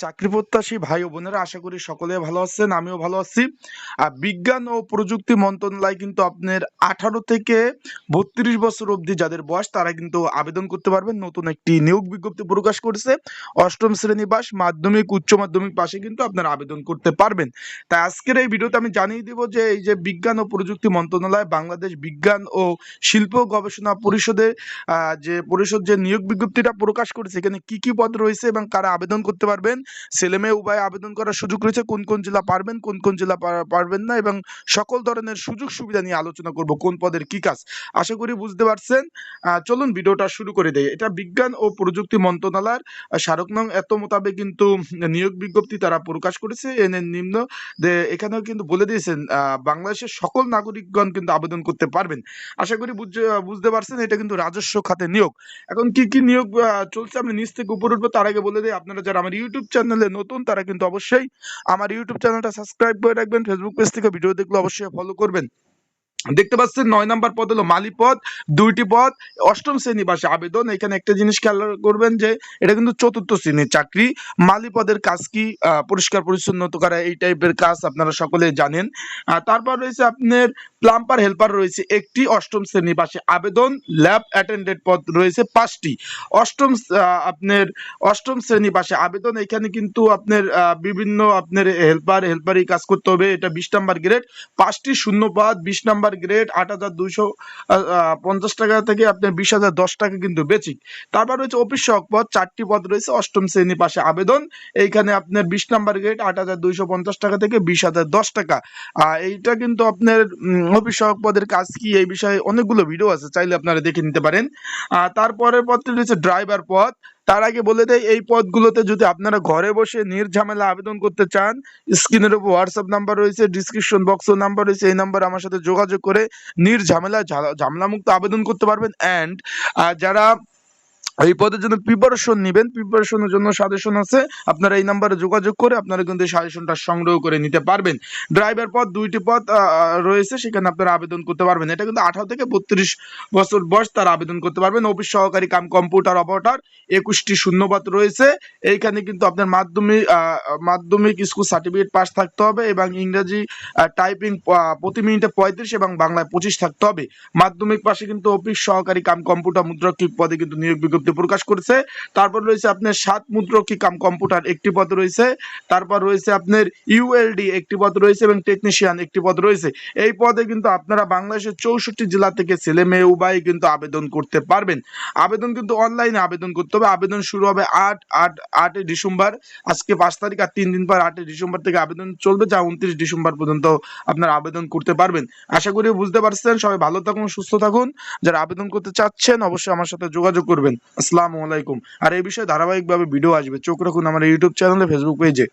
চাকরি প্রত্যাশী ভাই ও বোনেরা, আশা করি সকলে ভালো আছেন, আমিও ভালো আছি। বিজ্ঞান ও প্রযুক্তি মন্ত্রণালয় কিন্তু আপনার 18 থেকে 32 বছর অবধি যাদের বয়স তারা কিন্তু আবেদন করতে পারবেন। নতুন একটি নিয়োগ বিজ্ঞপ্তি প্রকাশ করেছে। অষ্টম শ্রেণী পাস, মাধ্যমিক, উচ্চ মাধ্যমিক পাশে কিন্তু আপনারা আবেদন করতে পারবেন। তাই আজকের এই ভিডিওতে আমি জানিয়ে দিব যে এই যে বিজ্ঞান ও প্রযুক্তি মন্ত্রণালয় বাংলাদেশ বিজ্ঞান ও শিল্প গবেষণা পরিষদের যে নিয়োগ বিজ্ঞপ্তিটা প্রকাশ করেছে, এখানে কি কি পদ রয়েছে এবং কারা আবেদন করতে পারবেন, ছেলে মেয়ে উভয় আবেদন করার সুযোগ রয়েছে, কোন কোন জেলা পারবেন, কোন কোন জেলা পারবেন না, এবং সকল ধরনের সুযোগ সুবিধা নিয়ে আলোচনা করব, কোন পদের কি কাজ। আশা করি বুঝতে পারছেন। চলুন ভিডিওটা শুরু করে দেই। এটা বিজ্ঞান ও প্রযুক্তি মন্ত্রণালয়ের স্মারক নং এত মোতাবেক কিন্তু নিয়োগ বিজ্ঞপ্তি তারা প্রকাশ করেছে। এনে নিম্ন এখানেও কিন্তু বলে দিয়েছেন বাংলাদেশের সকল নাগরিকগণ কিন্তু আবেদন করতে পারবেন। আশা করি বুঝতে পারছেন। এটা কিন্তু রাজস্ব খাতে নিয়োগ। এখন কি কি নিয়োগ চলছে আমি নিচ থেকে উপর উঠবো, তার আগে বলে দিই আপনারা যারা আমার ইউটিউব চ্যানেলে নতুন তারা কিন্তু অবশ্যই আমার ইউটিউব চ্যানেলটা সাবস্ক্রাইব করে রাখবেন। ফেসবুক পেজ থেকে ভিডিও দেখলে অবশ্যই ফলো করবেন। দেখতে পাচ্ছেন 9 নাম্বার পদ হলো মালি পদ, 2টি পদ, অষ্টম শ্রেণী পাশে আবেদন। এখানে একটা জিনিস খেয়াল করবেন যে এটা কিন্তু চতুর্থ শ্রেণীর চাকরি। মালি পদের কাজ কি? পরিষ্কার পরিচ্ছন্নতা করা, এই টাইপের কাজ আপনারা সকলে জানেন। তারপর রয়েছে আপনার প্লাম্বার হেল্পার রয়েছে একটি, অষ্টম শ্রেণী পাশে আবেদন। ল্যাব অ্যাটেন্ডেন্ট পদ রয়েছে 5টি, অষ্টম আপনার অষ্টম শ্রেণী পাশে আবেদন। এখানে কিন্তু আপনার বিভিন্ন আপনার হেল্পারি কাজ করতে হবে। এটা 20 নাম্বার গ্রেড, 5টি শূন্য পদ, 20 নাম্বার গ্রেড, 8,250 টাকা থেকে আপনার 20,010 টাকা কিন্তু বেচিক। তারপর রয়েছে অফিস সহক পদ, 4টি পদ রয়েছে, অষ্টম শ্রেণী পাশে আবেদন। এইখানে আপনার 20 নাম্বার গ্রেড, 8,250 টাকা থেকে 20,010 টাকা। এইটা কিন্তু আপনার অফিস সহক পদের কাজ কি, এই বিষয়ে অনেকগুলো ভিডিও আছে, চাইলে আপনারা দেখে নিতে পারেন। তারপরের পদটি রয়েছে ড্রাইভার পদ। তার আগে বলে দেয় এই পদগুলোতে যদি আপনারা ঘরে বসে নির্ঝামেলা আবেদন করতে চান, স্ক্রিনের উপর হোয়াটসঅ্যাপ নাম্বার রয়েছে, ডিসক্রিপশন বক্সের নাম্বার রয়েছে, এই নাম্বার আমার সাথে যোগাযোগ করে নির্ঝামেলা ঝামেলামুক্ত আবেদন করতে পারবেন। অ্যান্ড যারা এই পদের জন্য প্রিপারেশন নেবেন, প্রিপারেশনের জন্য সাজেশন আছে, আপনারা এই নাম্বারে যোগাযোগ করে আপনারা কিন্তু এই সাজেশনটা সংগ্রহ করে নিতে পারবেন। ড্রাইভার পদ 2টি পদ রয়েছে, সেখানে আপনারা আবেদন করতে পারবেন। এটা কিন্তু 18 থেকে 32 বছর বয়স তারা আবেদন করতে পারবেন। অফিস সহকারী কাম কম্পিউটার অপারেটর 21টি শূন্যপদ রয়েছে। এইখানে কিন্তু আপনার মাধ্যমিক স্কুল সার্টিফিকেট পাস থাকতে হবে এবং ইংরেজি টাইপিং প্রতি মিনিটে 35 এবং বাংলায় 25 থাকতে হবে। মাধ্যমিক পাশে কিন্তু অফিস সহকারী কাম কম্পিউটার মুদ্রাক্ষরিক পদে কিন্তু নিয়োগ বিজ্ঞপ্তি প্রকাশ করেছে। তারপর রয়েছে আপনার 7 মুদ্রাক্ষরিক কাম কম্পিউটার একটি পদ রয়েছে। তারপর রয়েছে আপনার ইউএলডি একটি পদ রয়েছে এবং টেকনিশিয়ান একটি পদ রয়েছে। এই পদে কিন্তু আপনারা বাংলাদেশের 64 জেলা থেকে ছেলে মেয়ে উভয় কিন্তু আবেদন করতে পারবেন। আবেদন কিন্তু অনলাইনে আবেদন করতে হবে। আবেদন শুরু হবে 8 ডিসেম্বর, আজকে 5 তারিখ, আর 3 দিন পর 8 ডিসেম্বর থেকে আবেদন চলবে, যা 29 ডিসেম্বর পর্যন্ত আপনারা আবেদন করতে পারবেন। আশা করি বুঝতে পারছেন। সবাই ভালো থাকুন, সুস্থ থাকুন। যারা আবেদন করতে চাচ্ছেন অবশ্যই আমার সাথে যোগাযোগ করবেন। আসসালামু আলাইকুম। আর এই বিষয়ে ধারাবাহিকভাবে ভিডিও আসবে, চোখ রাখুন আমার ইউটিউব চ্যানেলে, ফেসবুক পেজে।